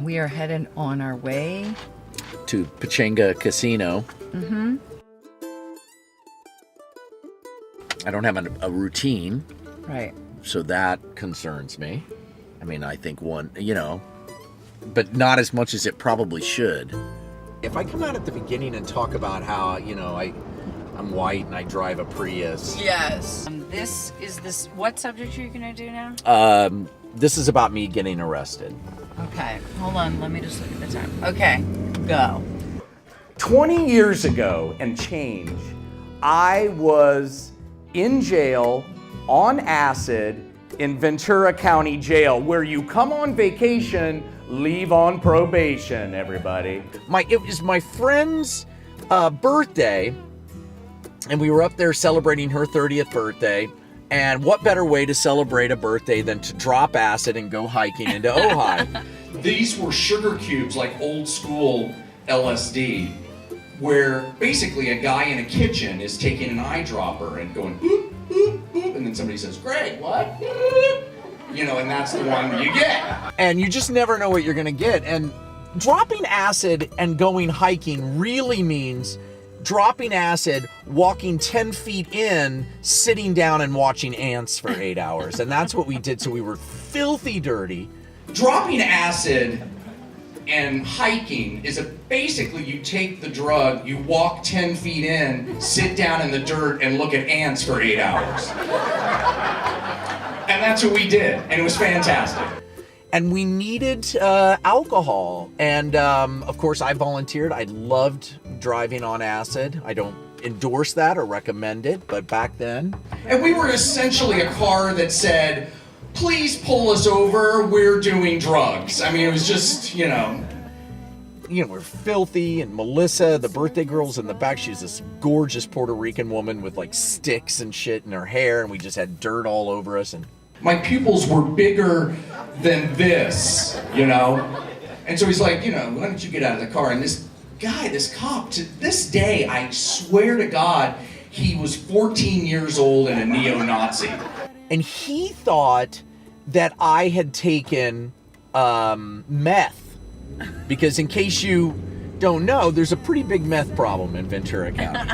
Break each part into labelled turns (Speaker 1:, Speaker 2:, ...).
Speaker 1: We are headed on our way
Speaker 2: to Pachanga Casino.
Speaker 1: Mm-hmm.
Speaker 2: I don't have a routine.
Speaker 1: Right.
Speaker 2: So that concerns me. I mean, I think one, but not as much as it probably should. If I come out at the beginning and talk about how, I'm white and I drive a Prius.
Speaker 1: Yes. What subject are you going to do now?
Speaker 2: This is about me getting arrested.
Speaker 1: Okay. Hold on. Let me just look at the time. Okay. Go.
Speaker 3: 20 years ago and change, I was in jail on acid in Ventura County Jail, where you come on vacation, leave on probation, everybody.
Speaker 2: It was my friend's birthday, and we were up there celebrating her 30th birthday. And what better way to celebrate a birthday than to drop acid and go hiking into Ojai?
Speaker 4: These were sugar cubes, like old school LSD, where basically a guy in a kitchen is taking an eyedropper and going boop, boop, boop, and then somebody says, "Greg, what?" And that's the one you get.
Speaker 2: And you just never know what you're gonna get. And dropping acid and going hiking really means dropping acid, walking 10 feet in, sitting down and watching ants for 8 hours. And that's what we did. So we were filthy dirty.
Speaker 4: Dropping acid and hiking is basically you take the drug, you walk 10 feet in, sit down in the dirt, and look at ants for 8 hours. And that's what we did, and it was fantastic.
Speaker 2: And we needed alcohol. And of course, I volunteered. I loved driving on acid. I don't endorse that or recommend it, but back then.
Speaker 4: And we were essentially a car that said, "Please pull us over, we're doing drugs." I mean, it was just,
Speaker 2: we're filthy, and Melissa, the birthday girl's in the back. She's this gorgeous Puerto Rican woman with like sticks and shit in her hair, and we just had dirt all over us. And
Speaker 4: my pupils were bigger than this, And so he's like, "Why don't you get out of the car?" And this guy, this cop, to this day, I swear to God, he was 14 years old and a neo-Nazi.
Speaker 2: And he thought that I had taken meth. Because in case you don't know, there's a pretty big meth problem in Ventura County.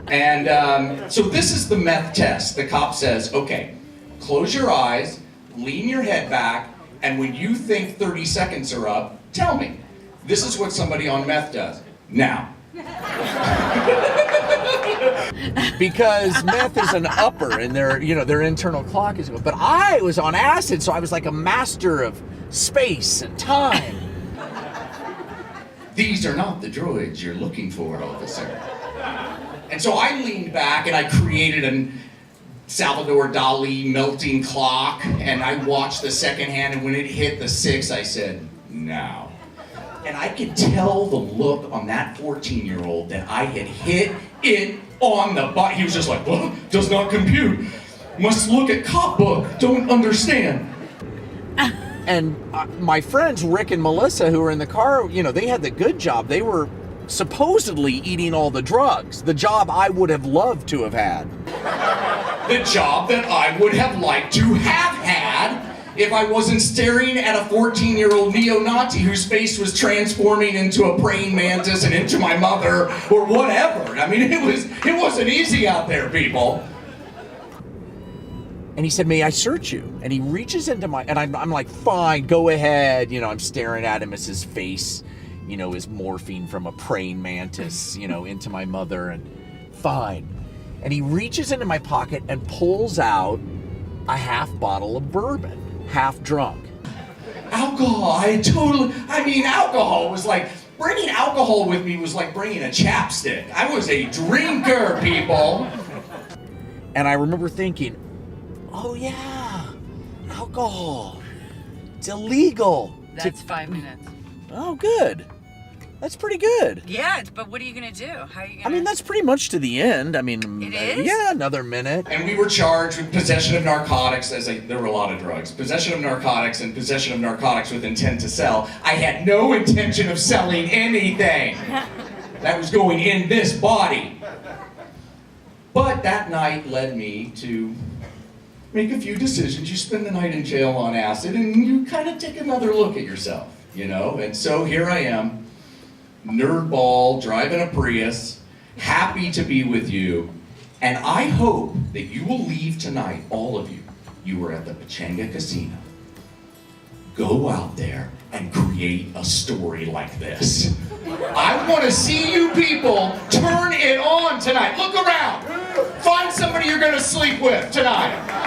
Speaker 4: And so this is the meth test. The cop says, "Okay, close your eyes, lean your head back, and when you think 30 seconds are up, tell me. This is what somebody on meth does. Now."
Speaker 2: Because meth is an upper and their internal clock is, but I was on acid, so I was like a master of space and time.
Speaker 4: "These are not the droids you're looking for, officer." And so I leaned back and I created a Salvador Dali melting clock, and I watched the second hand, and when it hit the 6, I said, "Now." And I could tell the look on that 14-year-old that I had hit it on the butt. He was just like, "Well, does not compute. Must look at cop book. Don't understand."
Speaker 2: And my friends, Rick and Melissa, who were in the car, they had the good job. They were supposedly eating all the drugs. The job I would have loved to have had.
Speaker 4: The job that I would have liked to have had if I wasn't staring at a 14-year-old neo-Nazi whose face was transforming into a praying mantis and into my mother or whatever. I mean, it wasn't easy out there, people.
Speaker 2: And he said, "May I search you?" And he reaches into and I'm like, "Fine, go ahead." I'm staring at him as his face, is morphing from a praying mantis, into my mother, and fine. And he reaches into my pocket and pulls out a half bottle of bourbon, half drunk.
Speaker 4: Alcohol, alcohol was like, bringing alcohol with me was like bringing a chapstick. I was a drinker, people.
Speaker 2: And I remember thinking, oh yeah, alcohol. It's illegal.
Speaker 1: That's 5 minutes.
Speaker 2: Oh, good. That's pretty good.
Speaker 1: Yeah, but what are you going to do? How are you going to...
Speaker 2: That's pretty much to the end.
Speaker 1: It is?
Speaker 2: Yeah, another minute.
Speaker 4: And we were charged with possession of narcotics, there were a lot of drugs. Possession of narcotics and possession of narcotics with intent to sell. I had no intention of selling anything. That was going in this body. But that night led me to make a few decisions. You spend the night in jail on acid and you kind of take another look at yourself. you know? And so here I am, nerdball, driving a Prius, happy to be with you. And I hope that you will leave tonight, all of you. You were at the Pachanga Casino. Go out there and create a story like this. I want to see you people turn it on tonight. Look around. Find somebody you're going to sleep with tonight.